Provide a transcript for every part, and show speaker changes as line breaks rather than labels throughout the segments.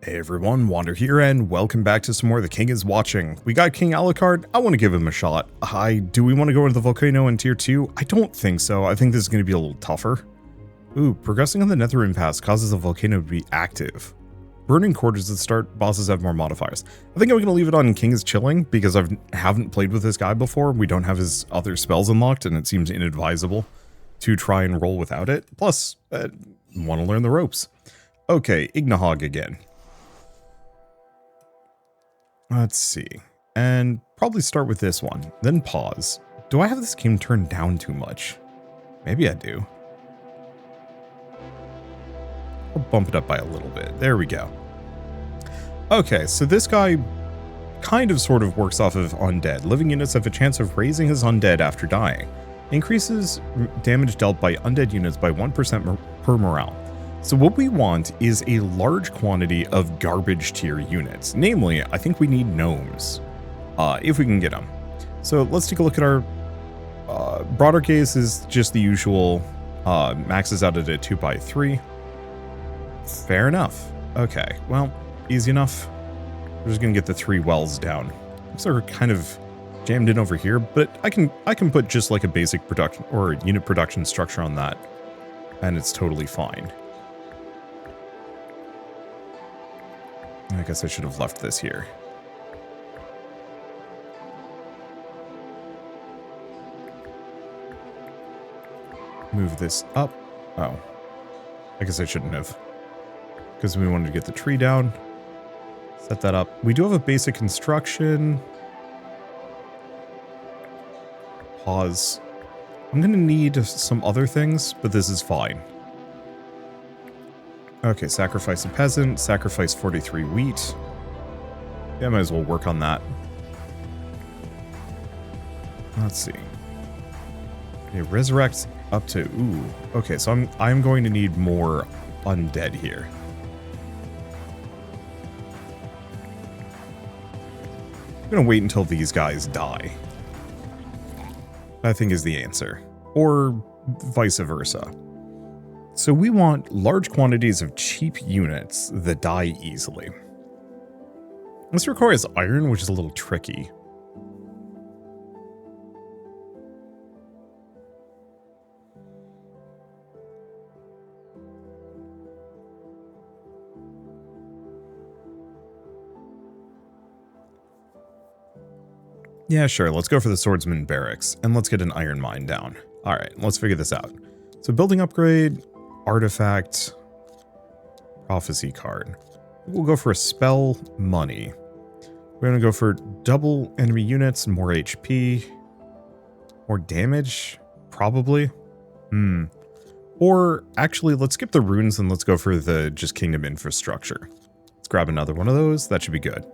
Hey everyone, Wander here, and welcome back to some more The King is Watching. We got King Alucard. I want to give him a shot. Do we want to go into the volcano in tier 2? I don't think so. I think this is going to be a little tougher. Ooh, progressing on the Nether Impasse causes the volcano to be active. Burning quarters at the start, bosses have more modifiers. I think I'm going to leave it on King is Chilling, because I haven't played with this guy before. We don't have his other spells unlocked, and it seems inadvisable to try and roll without it. Plus, want to learn the ropes. Okay, Ignahog again. Let's see. And probably start with this one, then pause. Do I have this game turned down too much? Maybe I do. I'll bump it up by a little bit. There we go. Okay, so this guy kind of sort of works off of undead. Living units have a chance of raising his undead after dying. Increases damage dealt by undead units by 1% per morale. So what we want is a large quantity of garbage tier units. Namely, I think we need gnomes, if we can get them. So let's take a look at our broader case is just the usual, maxes out at a 2x3. Fair enough. Okay, well, easy enough. We're just gonna get the 3 wells down. Looks like we're kind of jammed in over here, but I can put just like a basic production or unit production structure on that, and it's totally fine. I guess I should have left this here. Move this up. Oh. I guess I shouldn't have. Because we wanted to get the tree down. Set that up. We do have a basic construction. Pause. I'm going to need some other things, but this is fine. Okay, sacrifice a peasant, sacrifice 43 wheat. Yeah, might as well work on that. Let's see. Okay, resurrect up to, ooh. Okay, so I'm going to need more undead here. I'm gonna wait until these guys die, I think is the answer. Or vice versa. So we want large quantities of cheap units that die easily. This requires iron, which is a little tricky. Yeah, sure, let's go for the swordsman barracks, and let's get an iron mine down. Alright, let's figure this out. So building upgrade, artifact, prophecy card. We'll go for a spell, money. We're going to go for double enemy units, more HP, more damage, probably. Or actually, let's skip the runes and let's go for the just kingdom infrastructure. Let's grab another one of those. That should be good.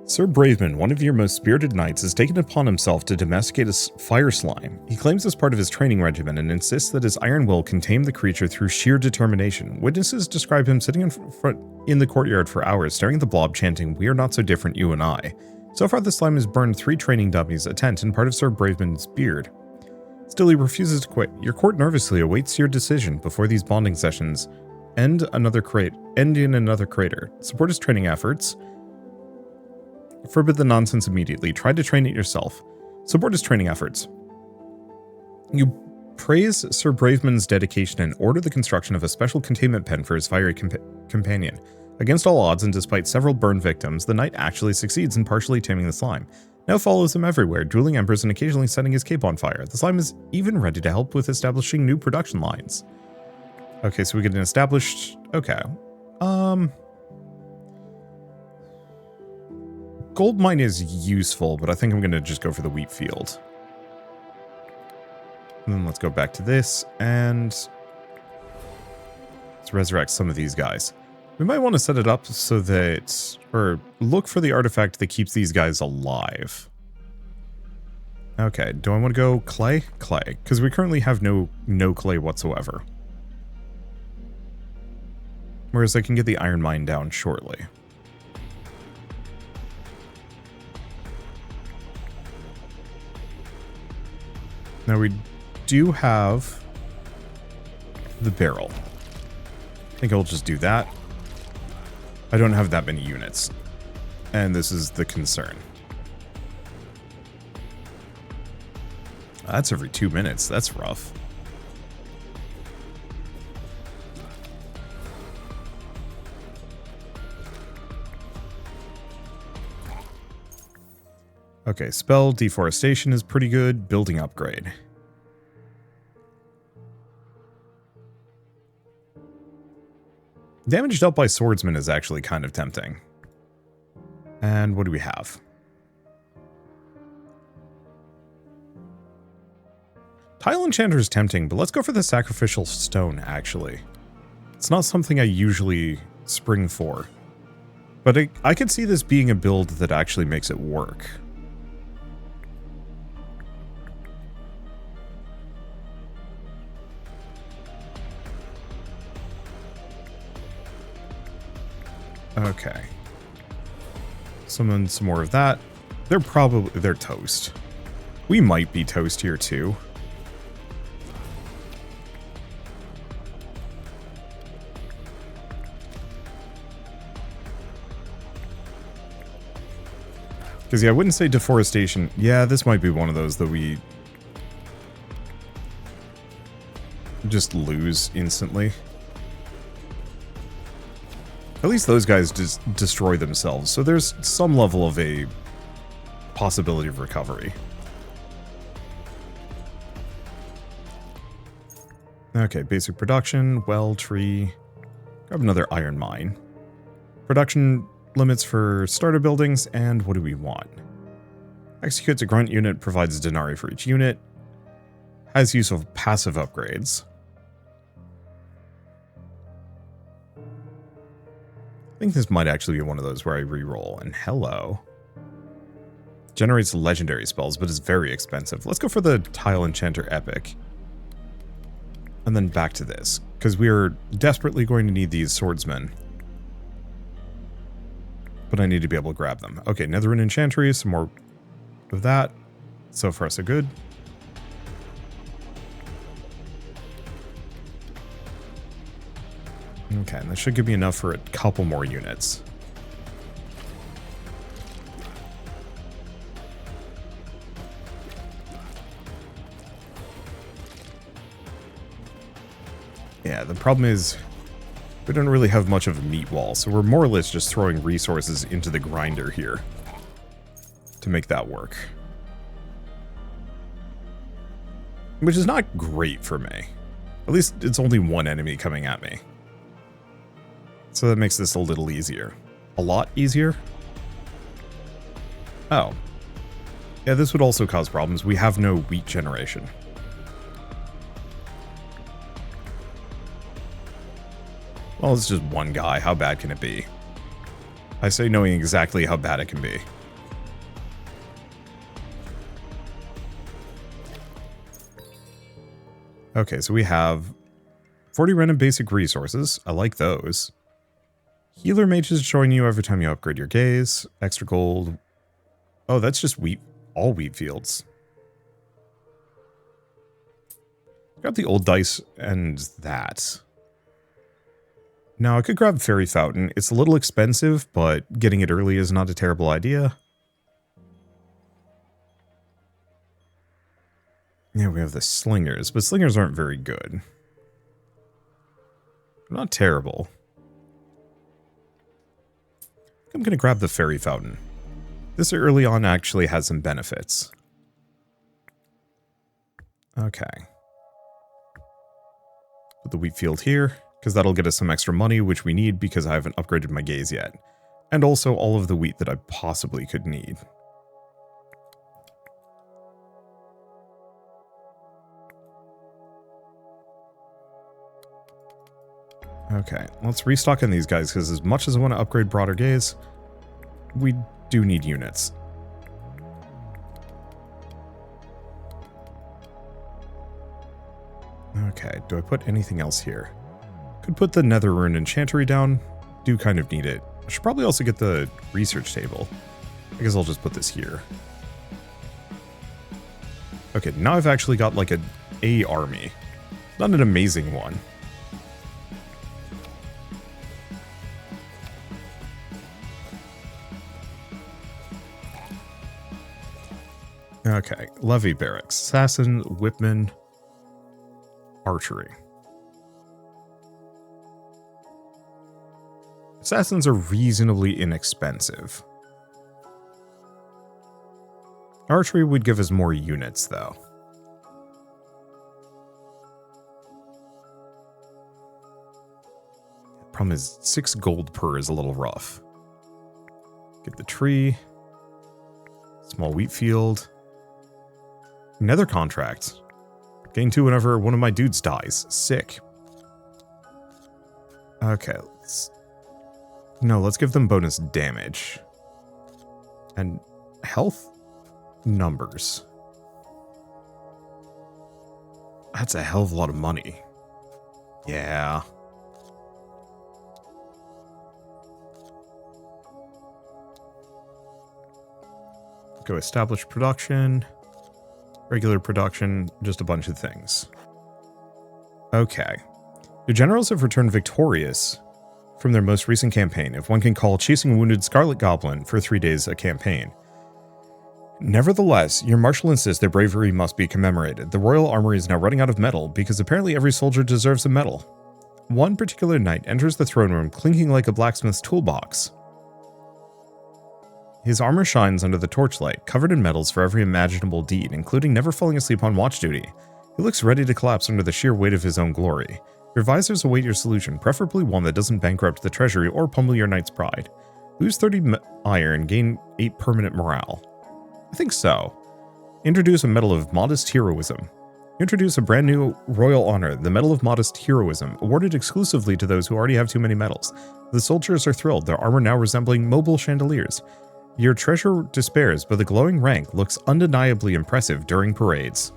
Sir Braveman, one of your most spirited knights, has taken it upon himself to domesticate a fire slime. He claims as part of his training regimen and insists that his iron will can tame the creature through sheer determination. Witnesses describe him sitting in the courtyard for hours, staring at the blob, chanting, "We are not so different, you and I." So far, the slime has burned 3 training dummies, a tent, and part of Sir Braveman's beard. Still, he refuses to quit. Your court nervously awaits your decision before these bonding sessions end in another crater. Support his training efforts. Forbid the nonsense immediately. Try to train it yourself. Support his training efforts. You praise Sir Braveman's dedication and order the construction of a special containment pen for his fiery companion. Against all odds and despite several burn victims, the knight actually succeeds in partially taming the slime. Now follows him everywhere, dueling embers and occasionally setting his cape on fire. The slime is even ready to help with establishing new production lines. Okay, so we get an established... Okay. Gold mine is useful, but I think I'm going to just go for the wheat field. And then let's go back to this, and let's resurrect some of these guys. We might want to set it up so that, or look for the artifact that keeps these guys alive. Okay, do I want to go clay? Clay, because we currently have no clay whatsoever. Whereas I can get the iron mine down shortly. Now we do have the barrel. I think I'll just do that. I don't have that many units. And this is the concern. That's every 2 minutes. That's rough. Okay, spell deforestation is pretty good. Building upgrade. Damage dealt by swordsman is actually kind of tempting. And what do we have? Tile enchanter is tempting, but let's go for the sacrificial stone, actually. It's not something I usually spring for. But I could see this being a build that actually makes it work. Okay. Summon some more of that. They're toast. We might be toast here too. Because, yeah, I wouldn't say deforestation. Yeah, this might be one of those that we just lose instantly. At least those guys just destroy themselves, so there's some level of a possibility of recovery. Okay, basic production, well, tree. Grab another iron mine. Production limits for starter buildings, and what do we want? Executes a grunt unit, provides denarii for each unit. Has use of passive upgrades. I think this might actually be one of those where I reroll, and hello. Generates legendary spells, but is very expensive. Let's go for the Tile Enchanter Epic. And then back to this, because we are desperately going to need these swordsmen. But I need to be able to grab them. Okay, Netherine Enchantry, some more of that. So far, so good. Okay, and that should give me enough for a couple more units. Yeah, the problem is we don't really have much of a meat wall, so we're more or less just throwing resources into the grinder here to make that work. Which is not great for me. At least it's only one enemy coming at me. So that makes this a little easier. A lot easier? Oh. Yeah, this would also cause problems. We have no wheat generation. Well, it's just one guy. How bad can it be? I say knowing exactly how bad it can be. Okay, so we have 40 random basic resources. I like those. Healer mages join you every time you upgrade your gaze. Extra gold. Oh, that's just wheat. All wheat fields. Grab the old dice and that. Now, I could grab Fairy Fountain. It's a little expensive, but getting it early is not a terrible idea. Yeah, we have the Slingers, but Slingers aren't very good. Not terrible. I'm going to grab the Fairy Fountain. This early on actually has some benefits. Okay. Put the wheat field here, because that'll get us some extra money, which we need because I haven't upgraded my gaze yet. And also all of the wheat that I possibly could need. Okay, let's restock on these guys, because as much as I want to upgrade Broader Gaze, we do need units. Okay, do I put anything else here? Could put the Nether Rune Enchantry down. Do kind of need it. I should probably also get the research table. I guess I'll just put this here. Okay, now I've actually got like a army. Not an amazing one. Okay, levy barracks, assassin, whipman, archery. Assassins are reasonably inexpensive. Archery would give us more units, though. Problem is, 6 gold per is a little rough. Get the tree. Small wheat field. Nether contract. Gain 2 whenever one of my dudes dies. Sick. Okay, let's give them bonus damage. And health? Numbers. That's a hell of a lot of money. Yeah. Go establish production. Regular production. Just a bunch of things. Okay. Your generals have returned victorious from their most recent campaign, if one can call chasing a wounded Scarlet Goblin for 3 days a campaign. Nevertheless, your marshal insists their bravery must be commemorated. The royal armory is now running out of metal, because apparently every soldier deserves a medal. One particular knight enters the throne room clinking like a blacksmith's toolbox. His armor shines under the torchlight, covered in medals for every imaginable deed, including never falling asleep on watch duty. He looks ready to collapse under the sheer weight of his own glory. Your advisors await your solution, preferably one that doesn't bankrupt the treasury or pummel your knight's pride. Lose 30 iron, gain 8 permanent morale. I think so. Introduce a medal of modest heroism. Introduce a brand new royal honor, the Medal of Modest Heroism, awarded exclusively to those who already have too many medals. The soldiers are thrilled, their armor now resembling mobile chandeliers. Your treasure despairs, but the glowing rank looks undeniably impressive during parades.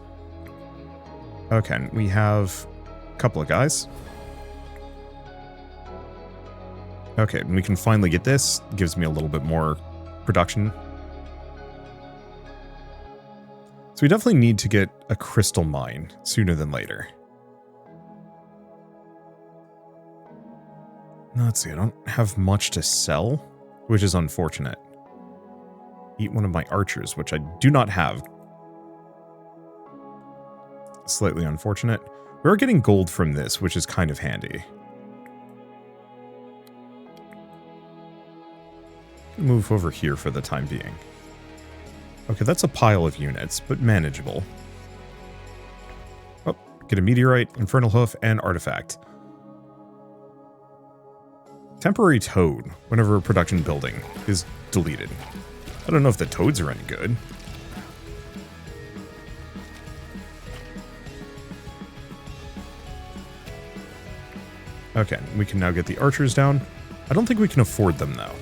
Okay, we have a couple of guys. Okay, we can finally get this. Gives me a little bit more production. So we definitely need to get a crystal mine sooner than later. Now, let's see, I don't have much to sell, which is unfortunate. Eat one of my archers, which I do not have. Slightly unfortunate. We're getting gold from this, which is kind of handy. Move over here for the time being. Okay, that's a pile of units, but manageable. Oh, get a meteorite, infernal hoof, and artifact. Temporary toad, whenever a production building is deleted. I don't know if the toads are any good. Okay, we can now get the archers down. I don't think we can afford them, though.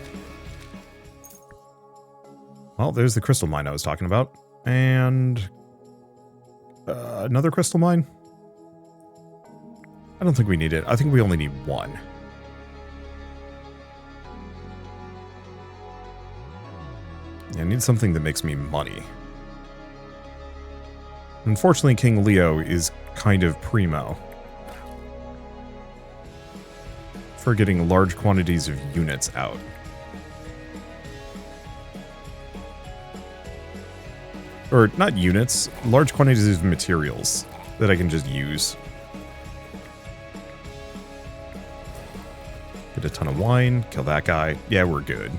Well, there's the crystal mine I was talking about. And another crystal mine? I don't think we need it. I think we only need one. Yeah, I need something that makes me money. Unfortunately, King Leo is kind of primo for getting large quantities of units out. Or, not units, large quantities of materials that I can just use. Get a ton of wine, kill that guy. Yeah, we're good.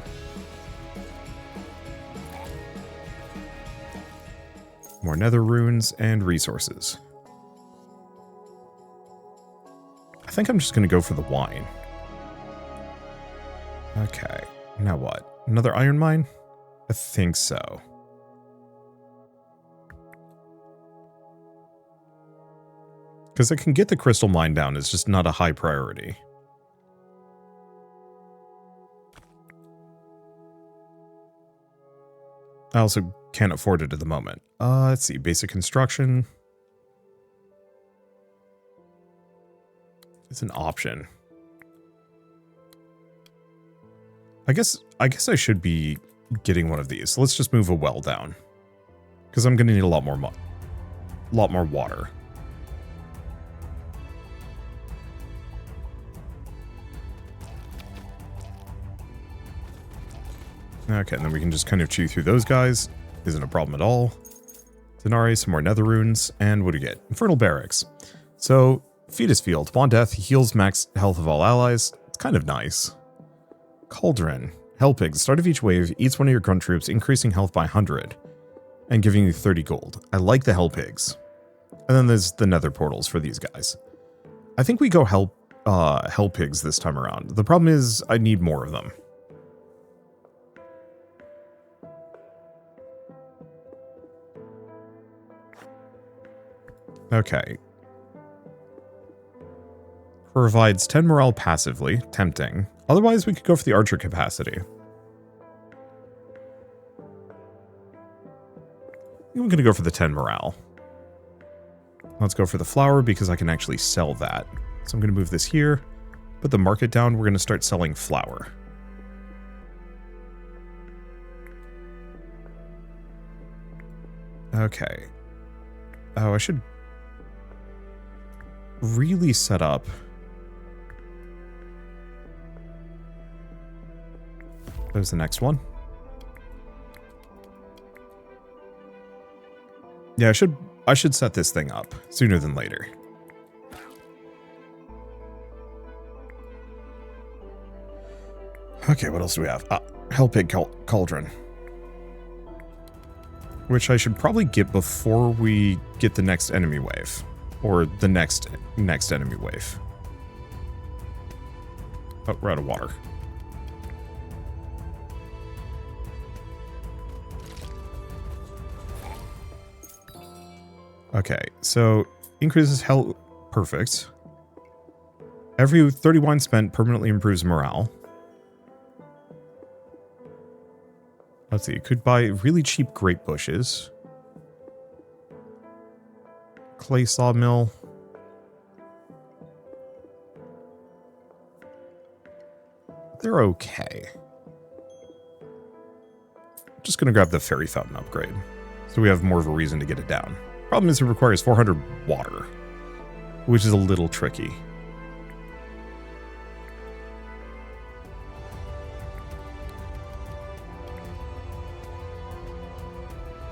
More nether runes and resources. I think I'm just going to go for the wine. Okay, now what? Another iron mine? I think so. Because I can get the crystal mine down, it's just not a high priority. I also can't afford it at the moment. Let's see, basic construction. It's an option. I guess I should be getting one of these. So let's just move a well down. Because I'm going to need a lot more water. Okay, and then we can just kind of chew through those guys. Isn't a problem at all. Denari, some more nether runes, and what do you get? Infernal Barracks. So, Fetus Field. Upon death, heals max health of all allies. It's kind of nice. Cauldron. Hellpig. Start of each wave, eats one of your grunt troops, increasing health by 100. And giving you 30 gold. I like the Hellpigs. And then there's the nether portals for these guys. I think we go Hellpigs this time around. The problem is, I need more of them. Okay. Provides 10 morale passively. Tempting. Otherwise, we could go for the archer capacity. I'm going to go for the 10 morale. Let's go for the flour because I can actually sell that. So I'm going to move this here. Put the market down. We're going to start selling flour. Okay. Oh, I should really set up. There's the next one. Yeah, I should set this thing up sooner than later. Okay, what else do we have? Hellpig Cauldron. Which I should probably get before we get the next enemy wave. Or the next enemy wave. Oh, we're out of water. Okay, so increases health. Perfect. Every 30 wine spent permanently improves morale. Let's see, could buy really cheap grape bushes. Clay sawmill. They're okay. Just gonna grab the fairy fountain upgrade, so we have more of a reason to get it down. Problem is it requires 400 water, which is a little tricky.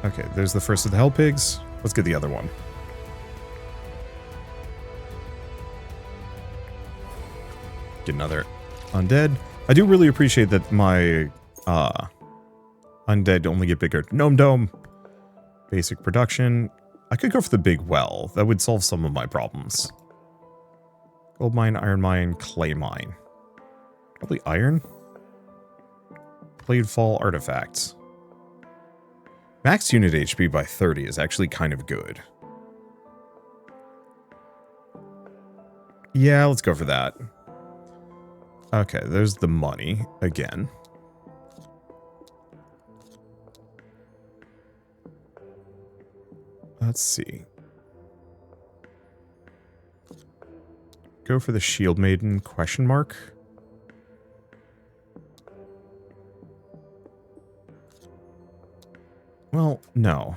Okay, there's the first of the Hellpigs. Let's get the other one. Get another undead. I do really appreciate that my undead only get bigger. Gnome Dome. Basic production. I could go for the big well. That would solve some of my problems. Gold mine, iron mine, clay mine. Probably iron. Pladefall artifacts. Max unit HP by 30 is actually kind of good. Yeah, let's go for that. Okay, there's the money again. Let's see. Go for the Shield Maiden question mark. Well, no.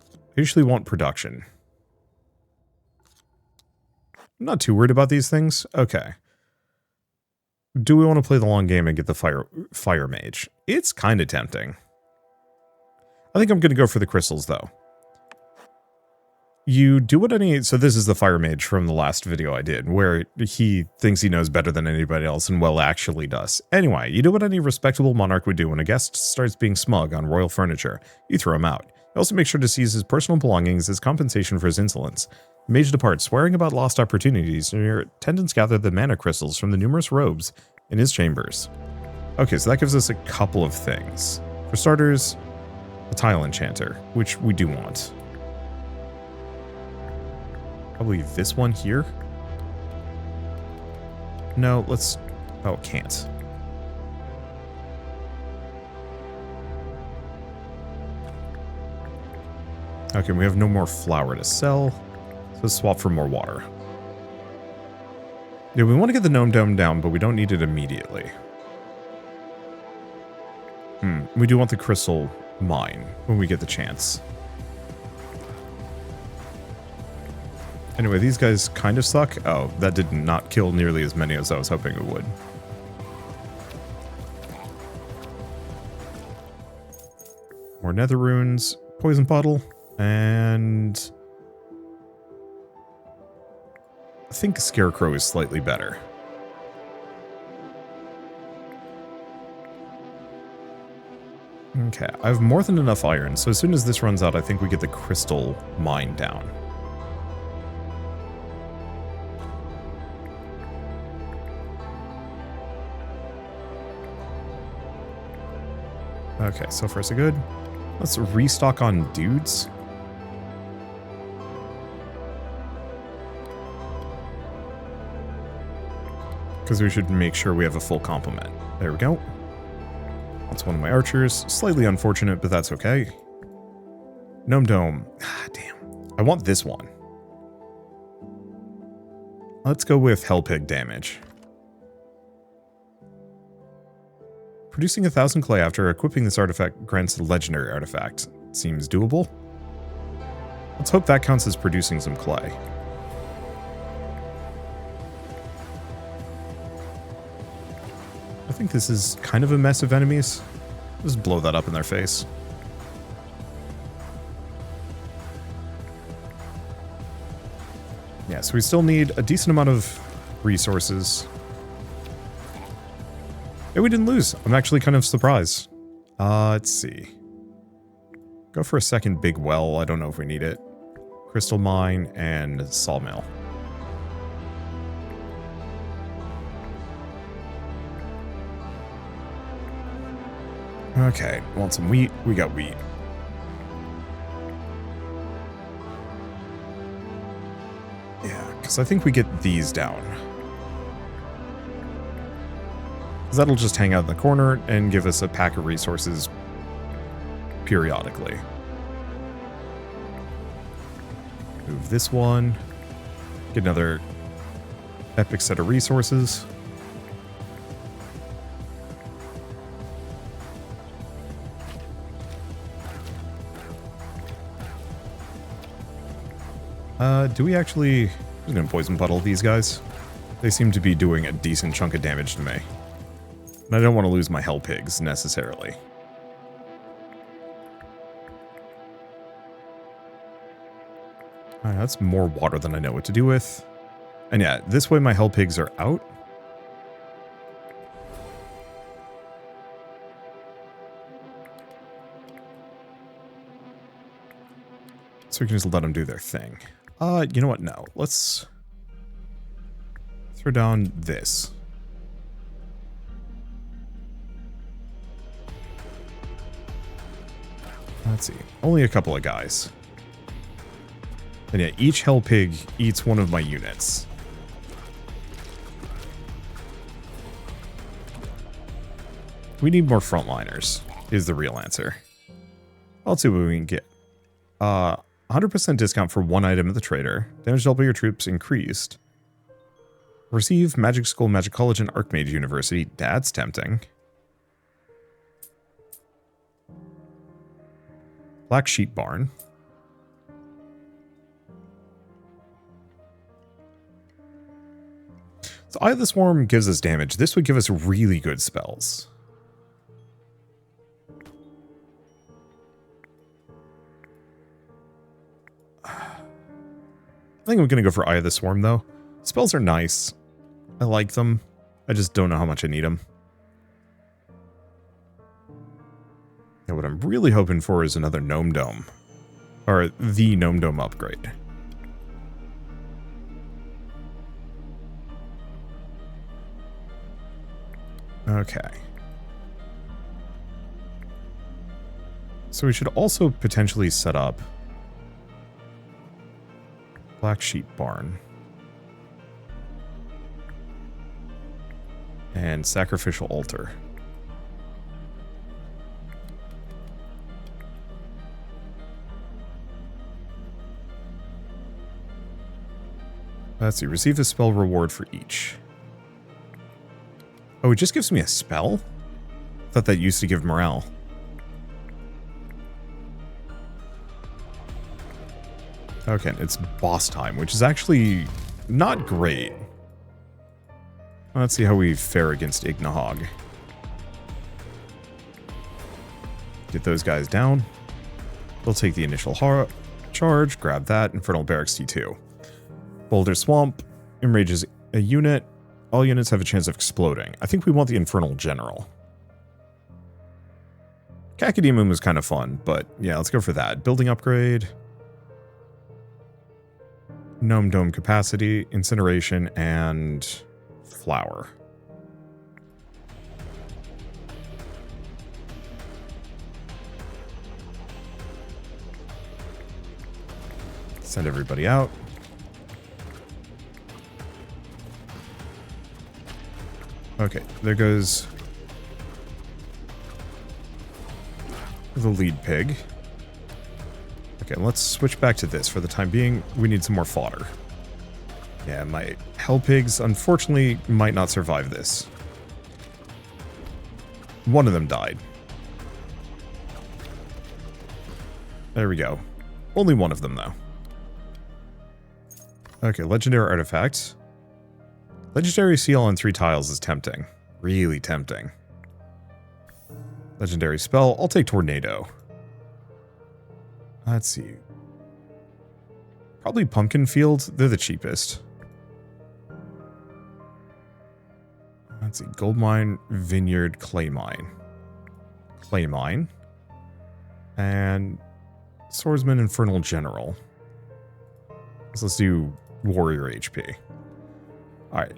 I usually want production. I'm not too worried about these things. Okay. Do we want to play the long game and get the fire mage? It's kind of tempting. I think I'm going to go for the crystals, though. You do what any... So this is the fire mage from the last video I did, where he thinks he knows better than anybody else and, well, actually does. Anyway, you do what any respectable monarch would do when a guest starts being smug on royal furniture. You throw him out. You also make sure to seize his personal belongings as compensation for his insolence. The mage departs, swearing about lost opportunities, and your attendants gather the mana crystals from the numerous robes in his chambers. Okay, so that gives us a couple of things. For starters, a tile enchanter, which we do want. Probably this one here. No, let's... Oh, can't. Okay, we have no more flour to sell. So let's swap for more water. Yeah, we want to get the gnome dome down, but we don't need it immediately. We do want the crystal mine when we get the chance. Anyway, these guys kind of suck. Oh, that did not kill nearly as many as I was hoping it would. More nether runes. Poison bottle. And I think Scarecrow is slightly better. Okay, I have more than enough iron, so as soon as this runs out, I think we get the crystal mine down. Okay, so far so good. Let's restock on dudes. Because we should make sure we have a full complement. There we go. That's one of my archers. Slightly unfortunate, but that's okay. Gnome Dome. Ah, damn. I want this one. Let's go with Hell Pig damage. Producing 1,000 clay after equipping this artifact grants a legendary artifact. Seems doable. Let's hope that counts as producing some clay. I think this is kind of a mess of enemies. Just blow that up in their face. Yeah, so we still need a decent amount of resources. Yeah, we didn't lose. I'm actually kind of surprised. Let's see. Go for a second big well. I don't know if we need it. Crystal mine and sawmill. Okay, want some wheat? We got wheat. Yeah, because I think we get these down. That'll just hang out in the corner and give us a pack of resources periodically. Move this one. Get another epic set of resources. Do we actually... I'm just gonna poison puddle these guys. They seem to be doing a decent chunk of damage to me. And I don't want to lose my hell pigs, necessarily. Alright, that's more water than I know what to do with. And yeah, this way my hell pigs are out. So we can just let them do their thing. You know what? No. Let's throw down this. Let's see. Only a couple of guys. And yeah, each hell pig eats one of my units. We need more frontliners, is the real answer. I'll see what we can get. 100% discount for one item at the trader. Damage dealt by your troops increased. Receive Magic School, Magic College, and Archmage University. That's tempting. Black Sheep Barn. So Eye of the Swarm gives us damage. This would give us really good spells. I think I'm going to go for Eye of the Swarm, though. Spells are nice. I like them. I just don't know how much I need them. Yeah, what I'm really hoping for is another Gnome Dome. Or the Gnome Dome upgrade. Okay. So we should also potentially set up Black Sheep Barn. And Sacrificial Altar. Let's see. Receive a spell reward for each. Oh, it just gives me a spell? I thought that used to give morale. Okay, it's boss time, which is actually not great. Let's see how we fare against Ignahog. Get those guys down. They'll take the initial charge, grab that. Infernal Barracks T2. Boulder Swamp enrages a unit. All units have a chance of exploding. I think we want the Infernal General. Cacodemon was kind of fun, but yeah, let's go for that. Building upgrade. Gnome Dome capacity, incineration, and flour. Send everybody out. Okay, there goes the lead pig. Okay, let's switch back to this. For the time being, we need some more fodder. Yeah, my hell pigs, unfortunately, might not survive this. One of them died. There we go. Only one of them, though. Okay, legendary artifact. Legendary seal on 3 tiles is tempting. Really tempting. Legendary spell. I'll take Tornado. Let's see. Probably Pumpkin Field. They're the cheapest. Let's see. Gold Mine, Vineyard, Clay Mine. Clay Mine. And Swordsman, Infernal General. So let's do Warrior HP. Alright.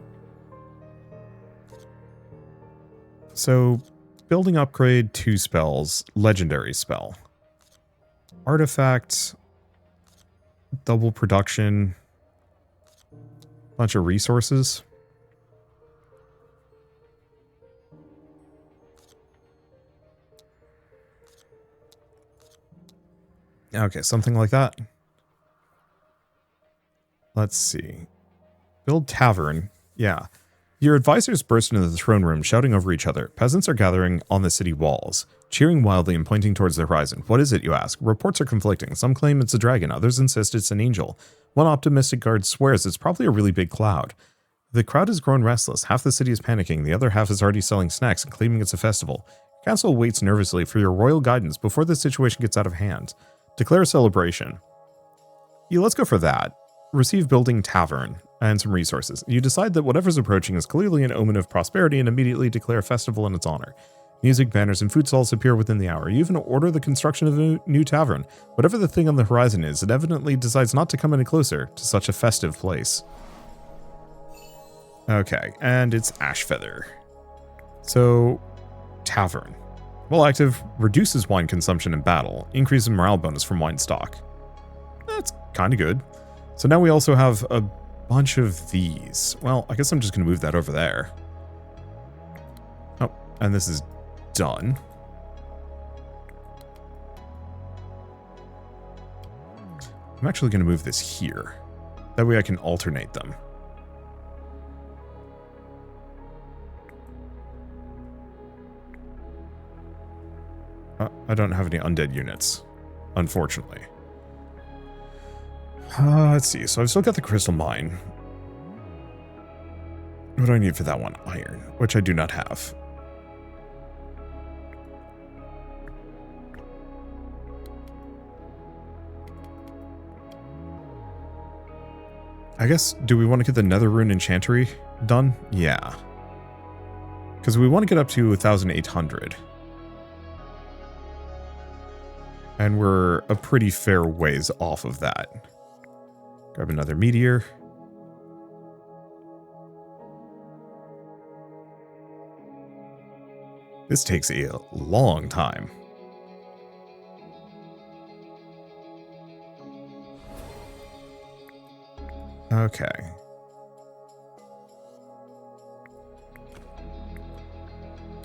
So, building upgrade, 2 spells, legendary spell. Artifact, double production, bunch of resources. Okay, something like that. Let's see. Build tavern. Yeah. Your advisors burst into the throne room, shouting over each other. Peasants are gathering on the city walls, cheering wildly and pointing towards the horizon. What is it, you ask? Reports are conflicting. Some claim it's a dragon, others insist it's an angel. One optimistic guard swears it's probably a really big cloud. The crowd has grown restless. Half the city is panicking, the other half is already selling snacks and claiming it's a festival. Council waits nervously for your royal guidance before the situation gets out of hand. Declare a celebration. Yeah, let's go for that. Receive building tavern and some resources. You decide that whatever's approaching is clearly an omen of prosperity and immediately declare a festival in its honor. Music, banners, and food stalls appear within the hour. You even order the construction of a new tavern. Whatever the thing on the horizon is, it evidently decides not to come any closer to such a festive place. Okay, and it's Ashfeather. So, tavern. While active, reduces wine consumption in battle, increases morale bonus from wine stock. That's kind of good. So now we also have a bunch of these. Well, I guess I'm just going to move that over there. Oh, and this is done. I'm actually going to move this here. That way I can alternate them. I don't have any undead units, unfortunately. Let's see. So I've still got the crystal mine. What do I need for that one? Iron, which I do not have. I guess, do we want to get the Nether Rune Enchantery done? Yeah. Because we want to get up to 1,800. And we're a pretty fair ways off of that. Grab another meteor. This takes a long time. Okay.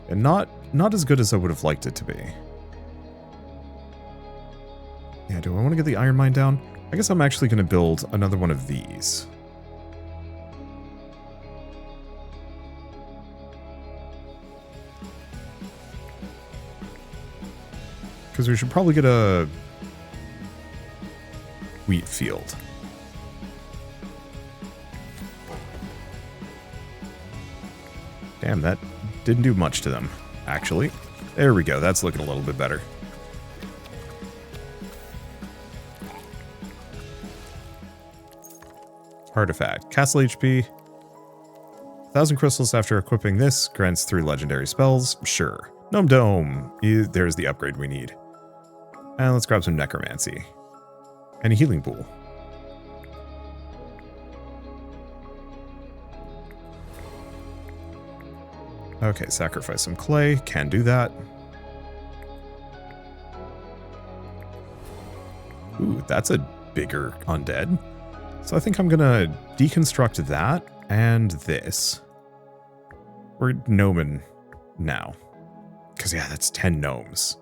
And not as good as I would have liked it to be. Yeah, do I want to get the iron mine down? I guess I'm actually going to build another one of these. Because we should probably get a wheat field. Damn, that didn't do much to them, actually. There we go, that's looking a little bit better. Artifact. Castle HP. 1,000 crystals after equipping this. Grants 3 legendary spells. Sure. Gnome Dome. There's the upgrade we need. And let's grab some necromancy. And a healing pool. Okay, sacrifice some clay. Can do that. Ooh, that's a bigger undead. So I think I'm gonna deconstruct that and this. We're gnoming now. Because, yeah, that's 10 gnomes.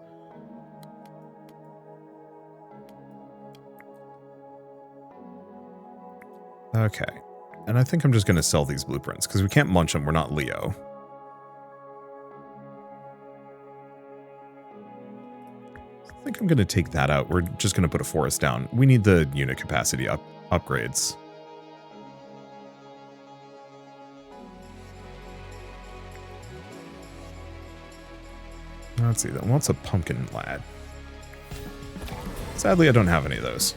Okay. And I think I'm just gonna sell these blueprints, because we can't munch them. We're not Leo. I think I'm going to take that out. We're just going to put a forest down. We need the unit capacity upgrades. Let's see, that wants a pumpkin lad. Sadly, I don't have any of those.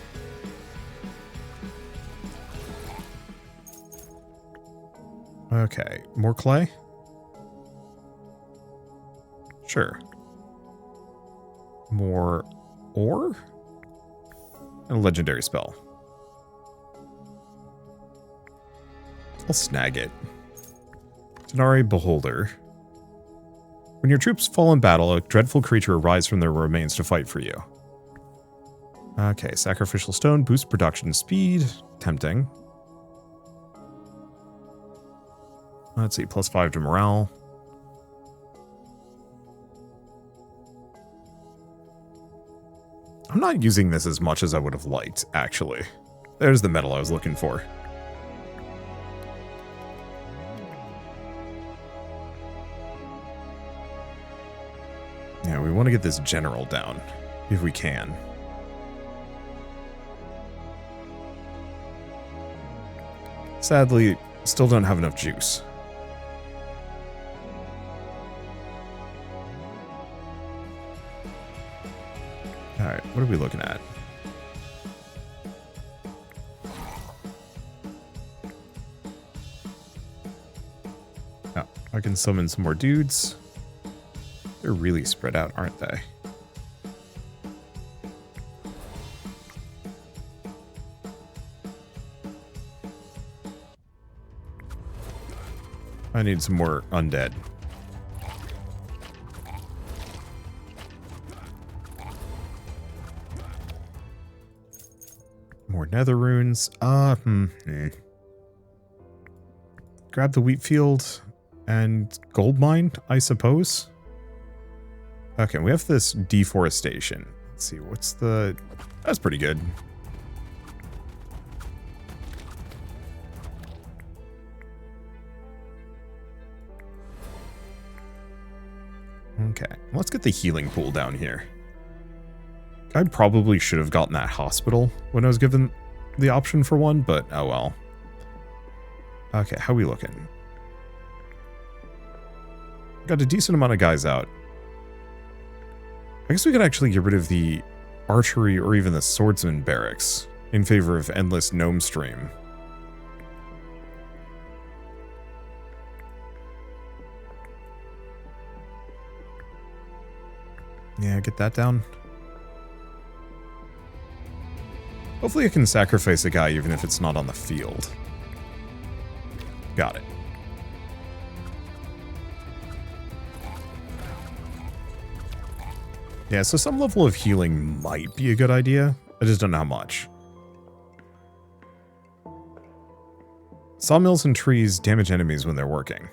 Okay, more clay? Sure. More ore? And a legendary spell. I'll snag it. Denari Beholder. When your troops fall in battle, a dreadful creature arises from their remains to fight for you. Okay, sacrificial stone, boost production speed. Tempting. Let's see, +5 to morale. I'm not using this as much as I would have liked, actually. There's the metal I was looking for. Yeah, we want to get this general down, if we can. Sadly, still don't have enough juice. Alright, what are we looking at? Oh, I can summon some more dudes. They're really spread out, aren't they? I need some more undead. More nether runes. Grab the wheat field and gold mine, I suppose. Okay, we have this deforestation. Let's see, what's the... That's pretty good. Okay, let's get the healing pool down here. I probably should have gotten that hospital when I was given the option for one, but oh well. Okay, how are we looking? Got a decent amount of guys out. I guess we could actually get rid of the archery or even the swordsman barracks in favor of endless gnome stream. Yeah, get that down. Hopefully I can sacrifice a guy even if it's not on the field. Got it. Yeah, so some level of healing might be a good idea. I just don't know how much. Sawmills and trees damage enemies when they're working.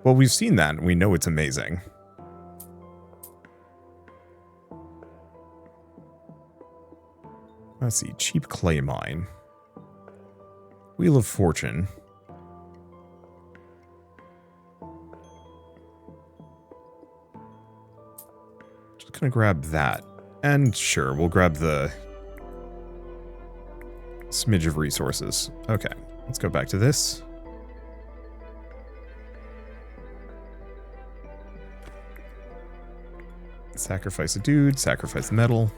Well, we've seen that and we know it's amazing. Let's see, cheap clay mine. Wheel of Fortune. Just gonna grab that. And sure, we'll grab the smidge of resources. Okay, let's go back to this. Sacrifice a dude, sacrifice metal.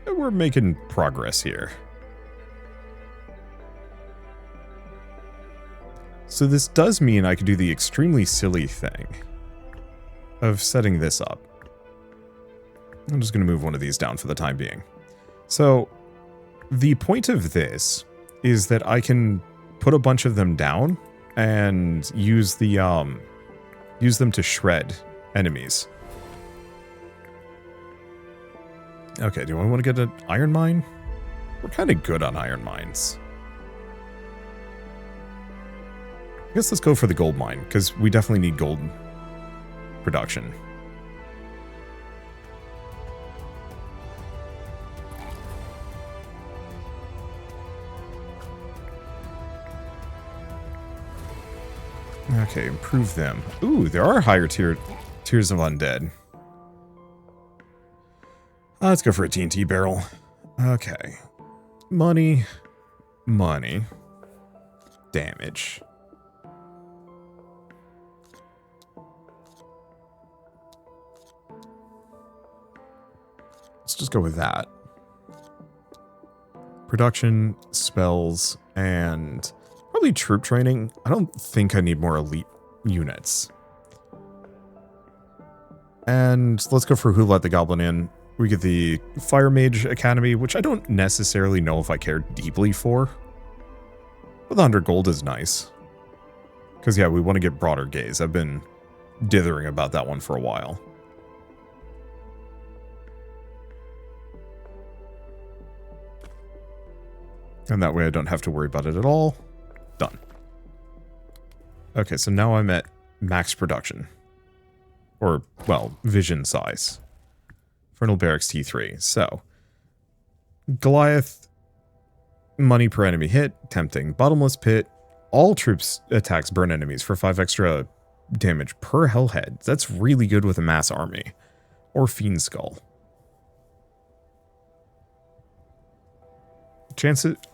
We're making progress here. So this does mean I could do the extremely silly thing of setting this up. I'm just going to move one of these down for the time being. So the point of this is that I can put a bunch of them down and use the use them to shred enemies. Okay, do I want to get an iron mine? We're kind of good on iron mines. I guess let's go for the gold mine, because we definitely need gold production. Okay, improve them. Ooh, there are higher tiers of undead. Let's go for a TNT barrel. Okay. Money. Money. Damage. Let's just go with that. Production, spells, and probably troop training. I don't think I need more elite units. And let's go for Who Let the Goblin In. We get the Fire Mage Academy, which I don't necessarily know if I care deeply for. But the 100 gold is nice. Because, yeah, we want to get broader gaze. I've been dithering about that one for a while. And that way I don't have to worry about it at all. Done. Okay, so now I'm at max production. Or, well, vision size. Infernal Barracks T3. So, Goliath, money per enemy hit, tempting. Bottomless Pit, all troops attacks burn enemies for 5 extra damage per hellhead. That's really good with a mass army. Or Fiend Skull.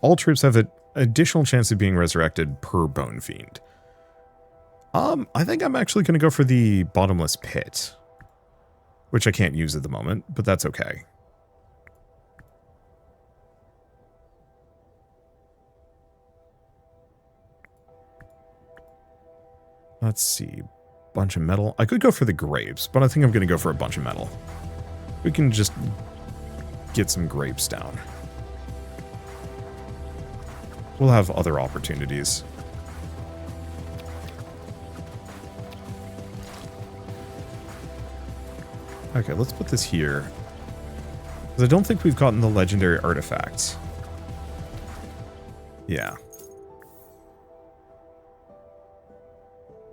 All troops have an additional chance of being resurrected per Bone Fiend. I think I'm actually going to go for the Bottomless Pit. Which I can't use at the moment, but that's okay. Let's see. Bunch of metal. I could go for the grapes, but I think I'm going to go for a bunch of metal. We can just get some grapes down. We'll have other opportunities. Okay, let's put this here. Because I don't think we've gotten the legendary artifacts. Yeah.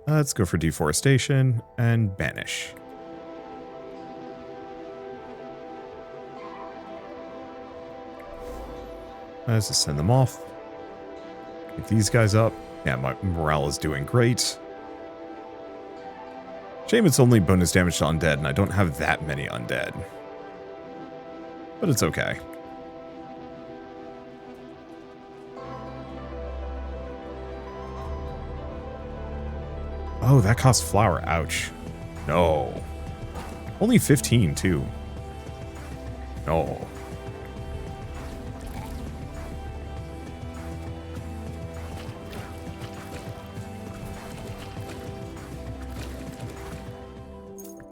Let's go for deforestation and banish. Let's just send them off. Pick these guys up. Yeah, my morale is doing great. Shame it's only bonus damage to undead, and I don't have that many undead. But it's okay. Oh, that costs flour. Ouch. No. Only 15, too. No.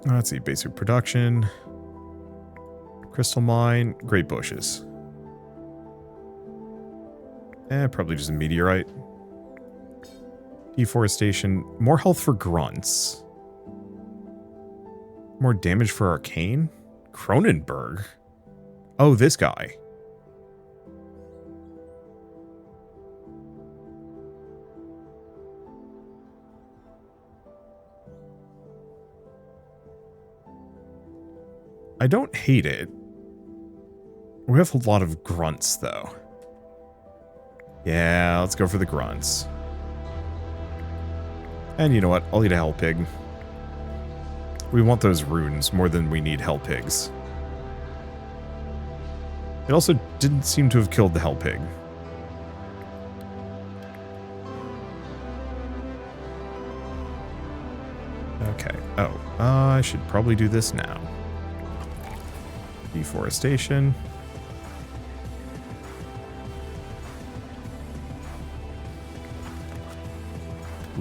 Let's see, basic production, crystal mine, great bushes. Probably just a meteorite. Deforestation, more health for grunts. More damage for arcane? Cronenberg? Oh, this guy. I don't hate it. We have a lot of grunts, though. Yeah, let's go for the grunts. And you know what? I'll eat a hell pig. We want those runes more than we need hell pigs. It also didn't seem to have killed the hell pig. Okay. Oh, I should probably do this now. Deforestation.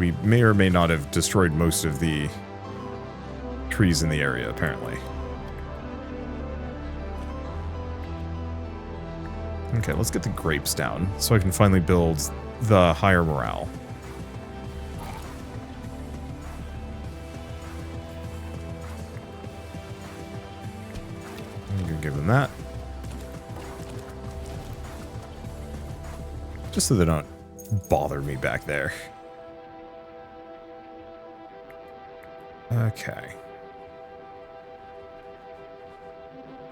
We may or may not have destroyed most of the trees in the area, apparently. Okay, let's get the grapes down so I can finally build the higher morale. I'm gonna give them that. Just so they don't bother me back there. Okay.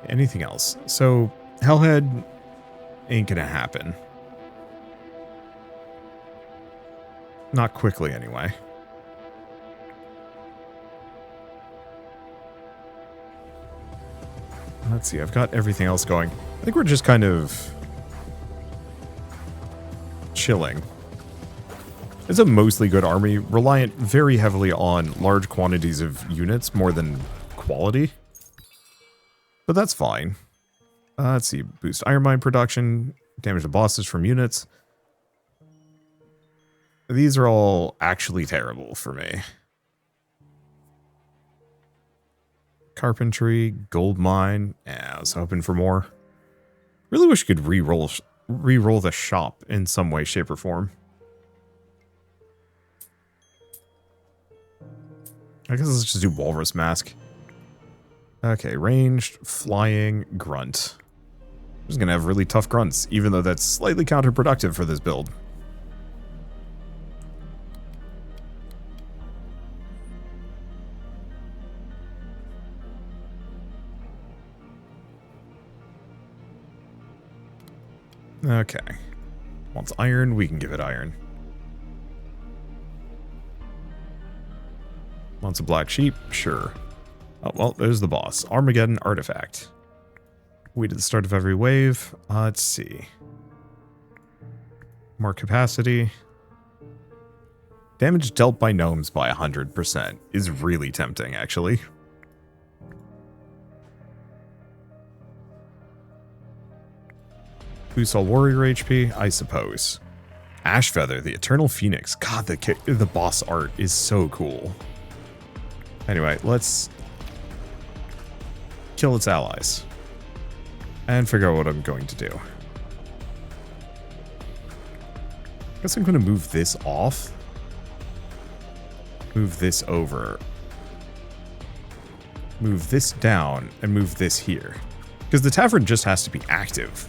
Anything else? So, Hellhead ain't gonna happen. Not quickly, anyway. Let's see, I've got everything else going. I think we're just kind of chilling. It's a mostly good army, reliant very heavily on large quantities of units more than quality. But that's fine. Let's see, boost iron mine production, damage to bosses from units. These are all actually terrible for me. Carpentry, gold mine. Yeah, I was hoping for more. Really wish you could re-roll the shop in some way, shape, or form. I guess let's just do walrus mask. Okay, ranged, flying, grunt. I'm just gonna have really tough grunts, even though that's slightly counterproductive for this build. Okay. Wants iron, we can give it iron. Wants a black sheep? Sure. Oh, well, there's the boss. Armageddon artifact. Wait at the start of every wave. Let's see. More capacity. Damage dealt by gnomes by 100% is really tempting, actually. Boost all warrior HP, I suppose. Ash Feather, the Eternal Phoenix. God, the boss art is so cool. Anyway, let's kill its allies. And figure out what I'm going to do. I guess I'm going to move this off. Move this over. Move this down, and move this here. Because the tavern just has to be active.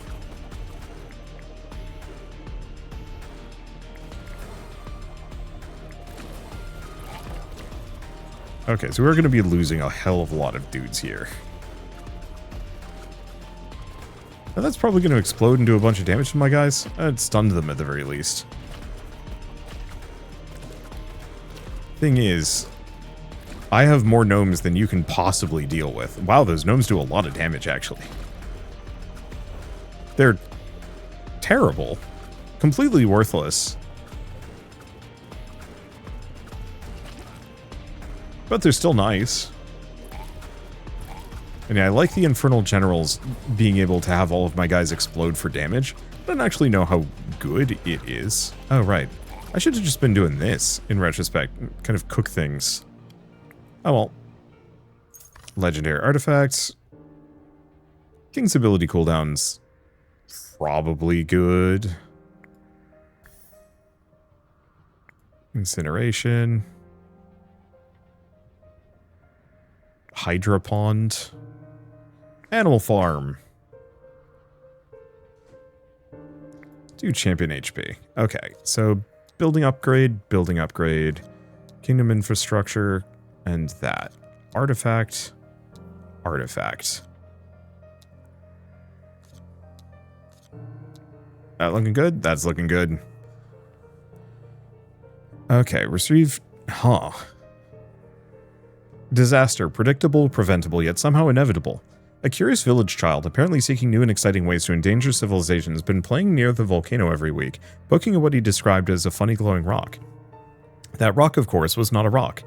Okay, so we're going to be losing a hell of a lot of dudes here. Now that's probably going to explode and do a bunch of damage to my guys. It stunned them at the very least. Thing is, I have more gnomes than you can possibly deal with. Wow, those gnomes do a lot of damage, actually. They're terrible. Completely worthless. But they're still nice. And yeah, I like the Infernal Generals being able to have all of my guys explode for damage. I don't actually know how good it is. Oh, right. I should have just been doing this, in retrospect. Kind of cook things. Oh, well. Legendary artifacts. King's ability cooldowns. Probably good. Incineration. Hydra Pond. Animal Farm. Do champion HP. Okay, so building upgrade, kingdom infrastructure, and that. Artifact, artifact. That looking good? That's looking good. Okay, receive... Huh. Disaster, predictable, preventable, yet somehow inevitable. A curious village child, apparently seeking new and exciting ways to endanger civilization, has been playing near the volcano every week, poking at what he described as a funny glowing rock. That rock, of course, was not a rock.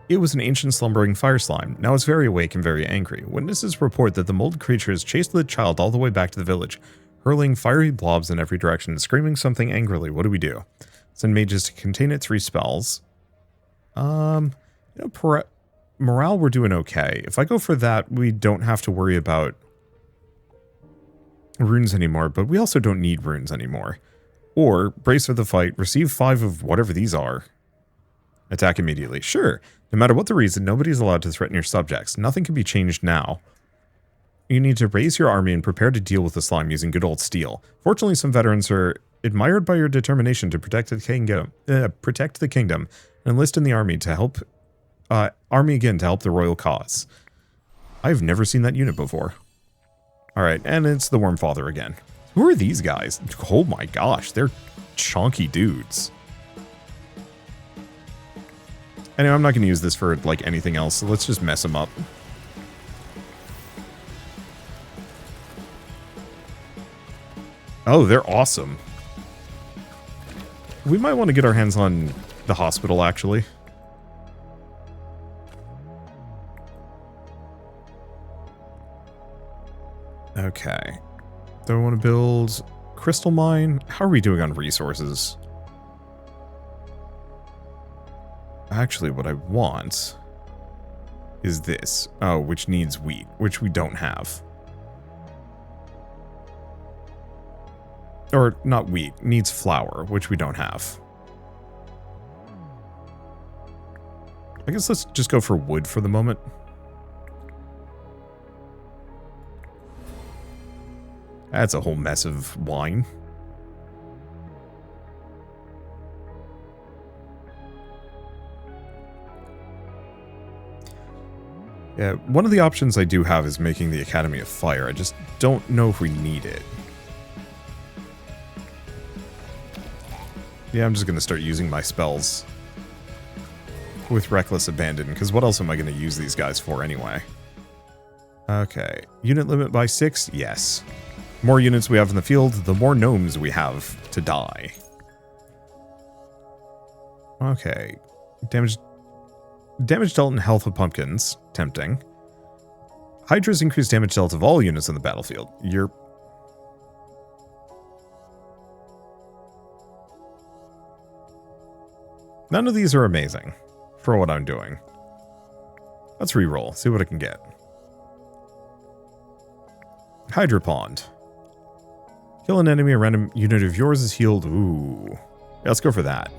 It was an ancient slumbering fire slime, now it's very awake and very angry. Witnesses report that the molded creature has chased the child all the way back to the village, hurling fiery blobs in every direction, screaming something angrily. What do we do? Send mages to contain it, 3 spells. You know, morale, we're doing okay. If I go for that, we don't have to worry about runes anymore, but we also don't need runes anymore. Or, brace for the fight, receive 5 of whatever these are. Attack immediately. Sure, no matter what the reason, nobody is allowed to threaten your subjects. Nothing can be changed now. You need to raise your army and prepare to deal with the slime using good old steel. Fortunately, some veterans are admired by your determination to protect the kingdom, and enlist in the army to help, again to help the royal cause. I've never seen that unit before. Alright, and it's the Wormfather again. Who are these guys? Oh my gosh, they're chunky dudes. Anyway, I'm not going to use this for, like, anything else, so let's just mess them up. Oh, they're awesome. We might want to get our hands on the hospital, actually. Okay. Do I want to build crystal mine? How are we doing on resources? Actually, what I want is this. Oh, which needs wheat, which we don't have. Or, not wheat, needs flour, which we don't have. I guess let's just go for wood for the moment. That's a whole mess of wine. Yeah, one of the options I do have is making the Academy of Fire. I just don't know if we need it. Yeah, I'm just going to start using my spells with Reckless Abandon, because what else am I going to use these guys for anyway? Okay, unit limit by 6? Yes. More units we have in the field, the more gnomes we have to die. Okay. Damage dealt in health of pumpkins. Tempting. Hydra's increased damage dealt of all units in the battlefield. None of these are amazing for what I'm doing. Let's reroll, see what I can get. Hydra Pond. Kill an enemy, a random unit of yours is healed. Ooh. Yeah, let's go for that.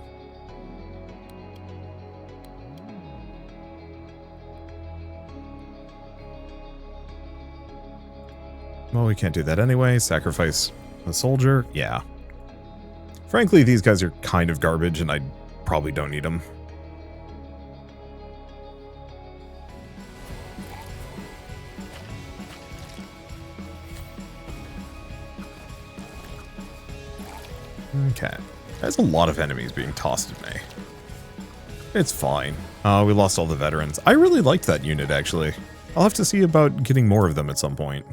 Well, we can't do that anyway. Sacrifice a soldier. Yeah. Frankly, these guys are kind of garbage, and I probably don't need them. Okay. There's a lot of enemies being tossed at me. It's fine. We lost all the veterans. I really liked that unit, actually. I'll have to see about getting more of them at some point.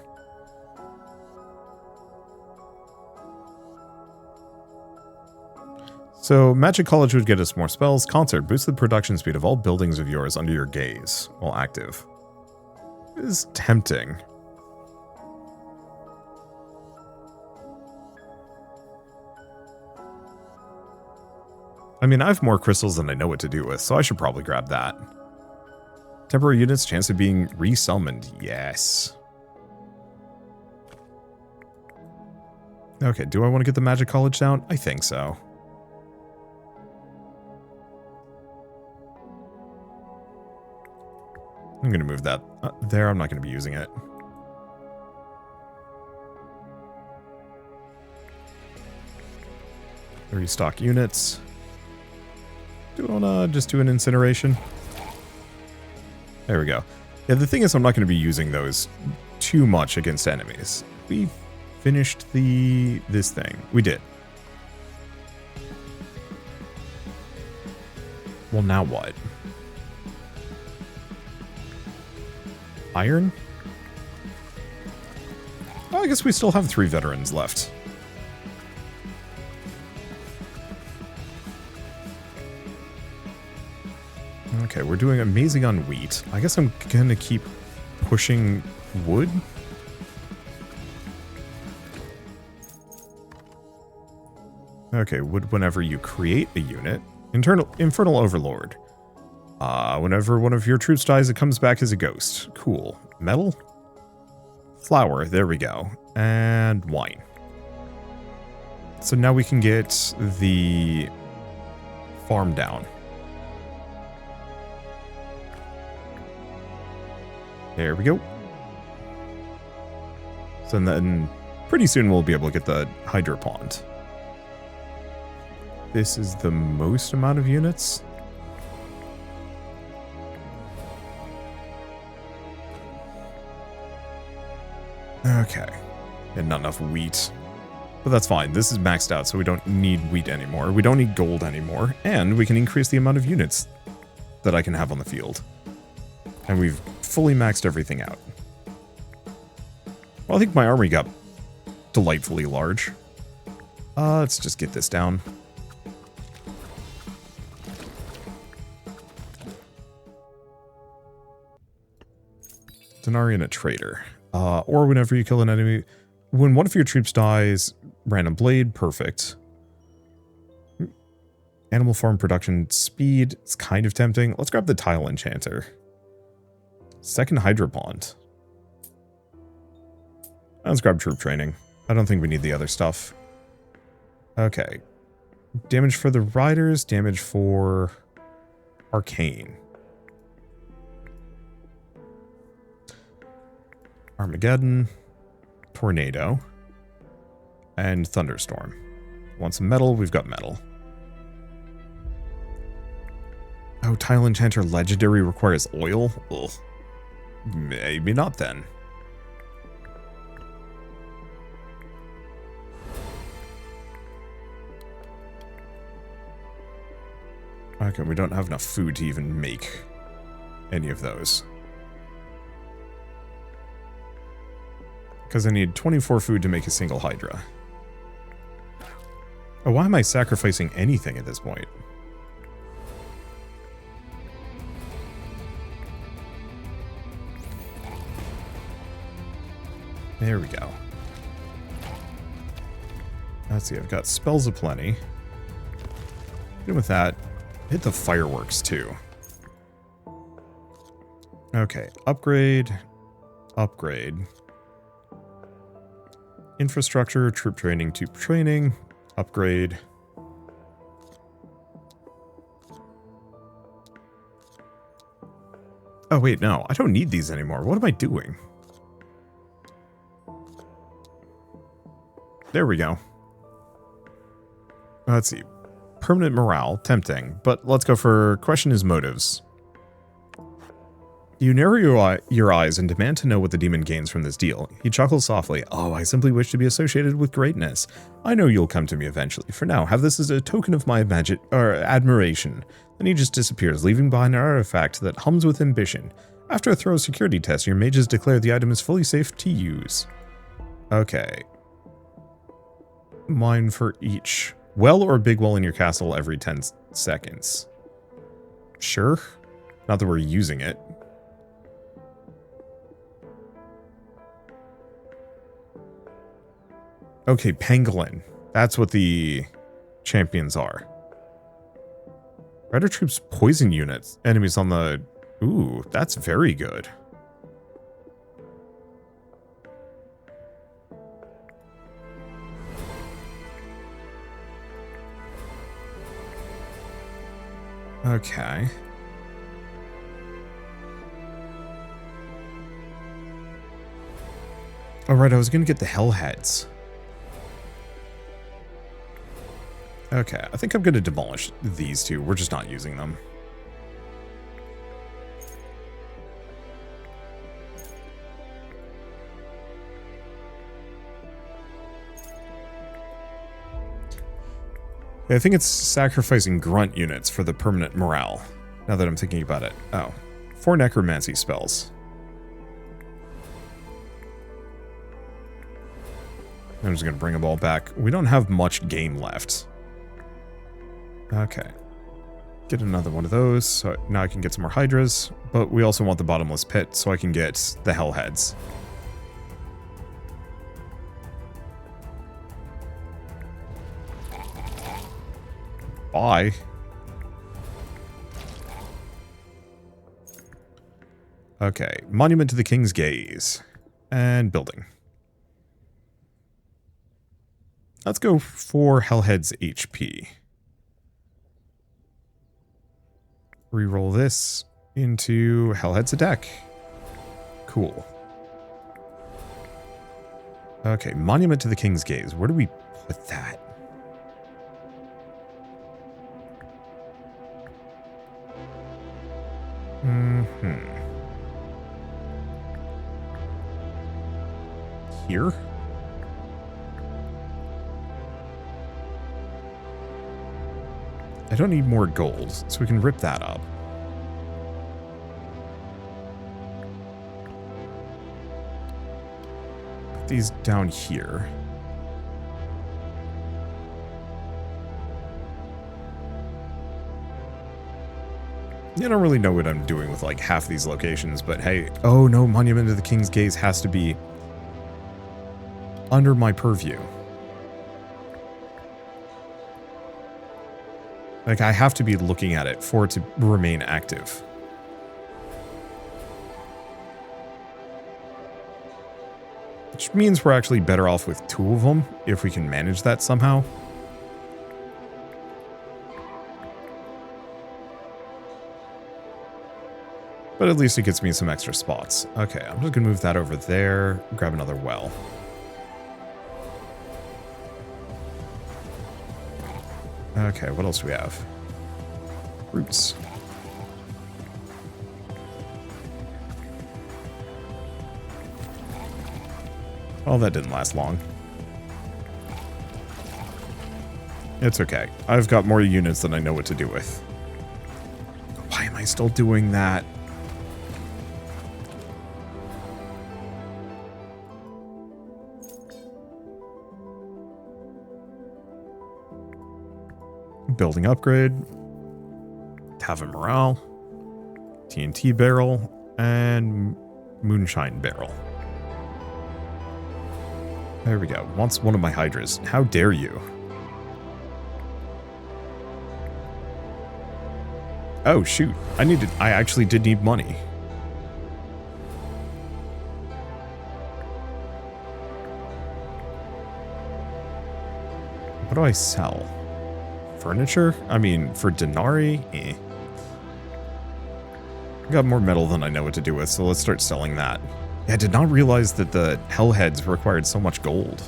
So, Magic College would get us more spells. Concert boosts the production speed of all buildings of yours under your gaze while active. It is tempting. I mean, I have more crystals than I know what to do with, so I should probably grab that. Temporary units, chance of being resummoned. Yes. Okay, do I want to get the Magic College down? I think so. I'm going to move that there. I'm not going to be using it. Restock units. Do I want to just do an incineration? There we go. Yeah, the thing is I'm not going to be using those too much against enemies. We finished this thing. We did. Well, now what? Iron? Oh, I guess we still have 3 veterans left. Okay, we're doing amazing on wheat. I guess I'm gonna keep pushing wood. Okay, wood whenever you create a unit. Infernal Overlord. Whenever one of your troops dies, it comes back as a ghost. Cool. Metal? Flour. There we go. And wine. So now we can get the farm down. There we go. So then pretty soon we'll be able to get the Hydro Pond. This is the most amount of units. Okay. And not enough wheat. But that's fine. This is maxed out, so we don't need wheat anymore. We don't need gold anymore. And we can increase the amount of units that I can have on the field. And we've fully maxed everything out. Well, I think my army got delightfully large. Let's just get this down. Denari and a traitor. Or whenever you kill an enemy. When one of your troops dies, random blade, perfect. Animal farm production speed, it's kind of tempting. Let's grab the tile enchanter. Second Hydro Pond. Let's grab troop training. I don't think we need the other stuff. Okay. Damage for the riders, damage for arcane. Armageddon, tornado, and thunderstorm. Want some metal? We've got metal. Oh, tile enchanter legendary requires oil? Ugh. Maybe not then. Okay, we don't have enough food to even make any of those. Because I need 24 food to make a single Hydra. Oh, why am I sacrificing anything at this point? There we go. Let's see, I've got spells aplenty. And with that, hit the fireworks too. Okay, upgrade, upgrade. Infrastructure, troop training, upgrade. Oh wait, no, I don't need these anymore. What am I doing? There we go. Let's see. Permanent morale, tempting, but let's go for question his motives. You narrow your eyes and demand to know what the demon gains from this deal. He chuckles softly. Oh, I simply wish to be associated with greatness. I know you'll come to me eventually. For now, have this as a token of my admiration. Then he just disappears, leaving behind an artifact that hums with ambition. After a thorough security test, your mages declare the item is fully safe to use. Okay. Mine for each. Well or big well in your castle every 10 seconds. Sure. Not that we're using it. Okay, pangolin. That's what the champions are. Rider troops poison units. Enemies on the... Ooh, that's very good. Okay. Alright, I was gonna get the Hellheads. Okay, I think I'm gonna demolish these two. We're just not using them. I think it's sacrificing grunt units for the permanent morale, now that I'm thinking about it. Oh, 4 necromancy spells. I'm just going to bring them all back. We don't have much game left. Okay. Get another one of those, so now I can get some more Hydras, but we also want the bottomless pit, so I can get the Hellheads. Bye. Okay, Monument to the King's Gaze. And building. Let's go for Hellhead's HP. Reroll this into Hellhead's attack. Cool. Okay, Monument to the King's Gaze. Where do we put that? Here? I don't need more gold, so we can rip that up. Put these down here. I don't really know what I'm doing with like half these locations, but hey, oh no, Monument to the King's Gaze has to be under my purview. Like, I have to be looking at it for it to remain active. Which means we're actually better off with 2 of them, if we can manage that somehow. But at least it gets me some extra spots. Okay, I'm just going to move that over there, grab another well. Okay, what else do we have? Roots. Oh, that didn't last long. It's okay. I've got more units than I know what to do with. Why am I still doing that? Building upgrade, Tavern Morale, TNT barrel, and Moonshine barrel. There we go. Wants one of my Hydras. How dare you? Oh shoot! I actually did need money. What do I sell? Furniture? I mean, for denarii? Eh. I got more metal than I know what to do with, so let's start selling that. Yeah, I did not realize that the Hellheads required so much gold.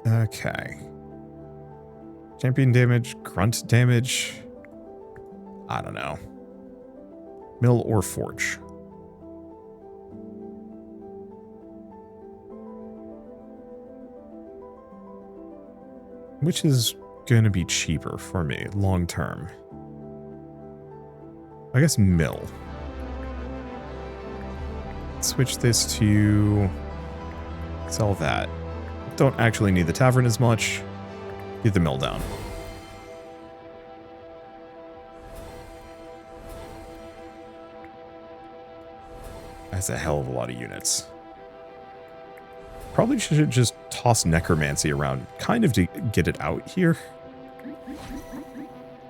Okay. Champion damage, grunt damage. I don't know. Mill or forge. Which is going to be cheaper for me long term? I guess mill. Switch this to sell that. Don't actually need the tavern as much. Get the mill down. That's a hell of a lot of units. Probably should just toss necromancy around, kind of to get it out here.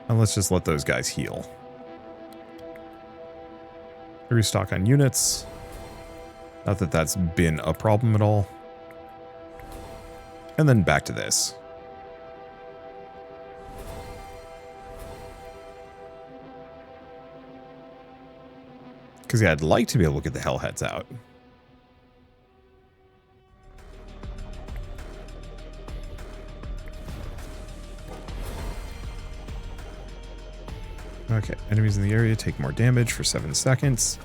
And let's just let those guys heal. Restock on units. Not that that's been a problem at all. And then back to this. Because yeah, I'd like to be able to get the Hellheads out. Okay, enemies in the area take more damage for 7 seconds.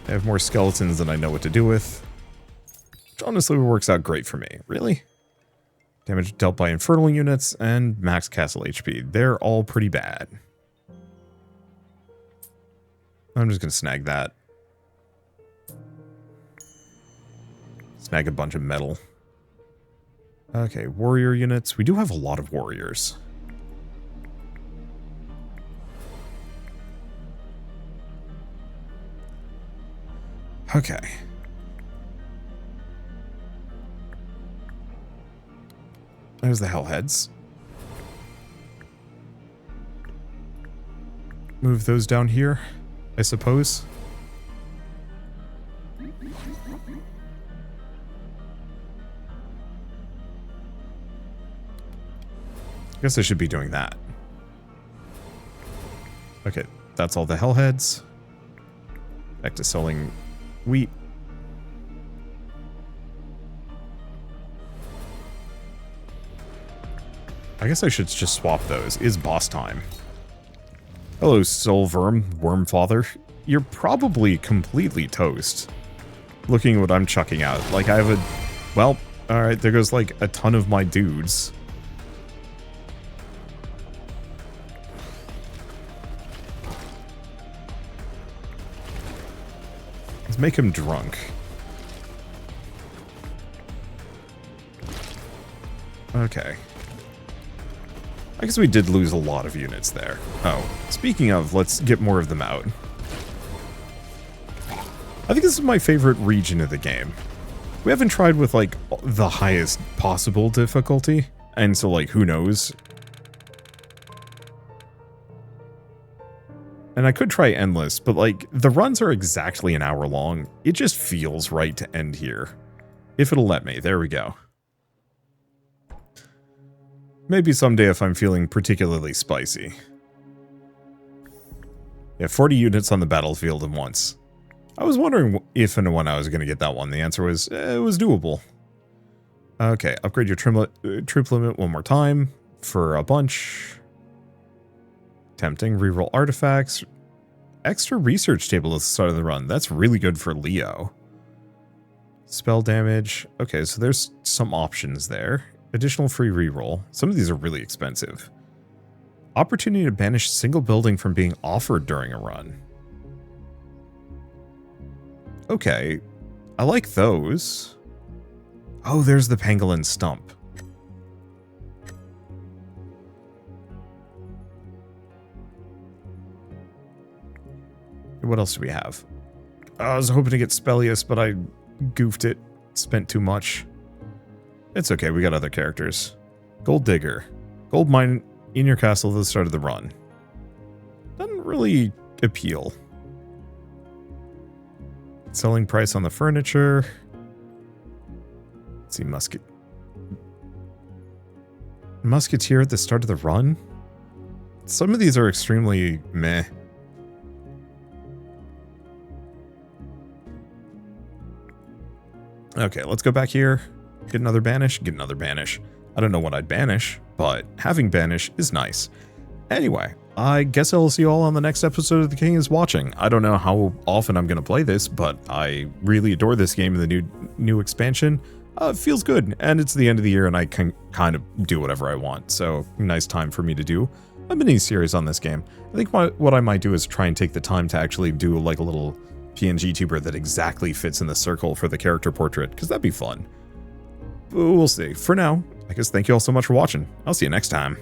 I have more skeletons than I know what to do with. Which honestly works out great for me. Really? Damage dealt by infernal units and max castle HP. They're all pretty bad. I'm just going to snag that. Snag a bunch of metal. Okay, warrior units. We do have a lot of warriors. Okay. There's the hellheads. Move those down here, I suppose. I guess I should be doing that. Okay, that's all the hellheads. Back to selling wheat. I guess I should just swap those. It's boss time. Hello, Soulworm, Wormfather. You're probably completely toast. Looking at what I'm chucking out. Like, I have a... Well, alright, there goes, like, a ton of my dudes. Let's make him drunk. Okay. I guess we did lose a lot of units there. Oh, speaking of, let's get more of them out. I think this is my favorite region of the game. We haven't tried with, like, the highest possible difficulty, and so, like, who knows? And I could try endless, but, like, the runs are exactly an hour long. It just feels right to end here. If it'll let me. There we go. Maybe someday if I'm feeling particularly spicy. Yeah, 40 units on the battlefield at once. I was wondering if and when I was going to get that one. The answer was, it was doable. Okay, upgrade your troop limit one more time for a bunch. Tempting, reroll artifacts. Extra research table at the start of the run. That's really good for Leo. Spell damage. Okay, so there's some options there. Additional free reroll. Some of these are really expensive. Opportunity to banish a single building from being offered during a run. Okay. I like those. Oh, there's the pangolin stump. What else do we have? I was hoping to get Spelius, but I goofed it. Spent too much. It's okay, we got other characters. Gold Digger. Gold mine in your castle at the start of the run. Doesn't really appeal. Selling price on the furniture. Let's see, Musketeer at the start of the run? Some of these are extremely meh. Okay, let's go back here. Get another banish, get another banish. I don't know what I'd banish, but having banish is nice. Anyway, I guess I'll see you all on the next episode of The King is Watching. I don't know how often I'm going to play this, but I really adore this game and the new expansion. It feels good, and it's the end of the year, and I can kind of do whatever I want, so nice time for me to do a mini-series on this game. I think what I might do is try and take the time to actually do like a little PNG tuber that exactly fits in the circle for the character portrait, because that'd be fun. We'll see. For now, I guess thank you all so much for watching. I'll see you next time.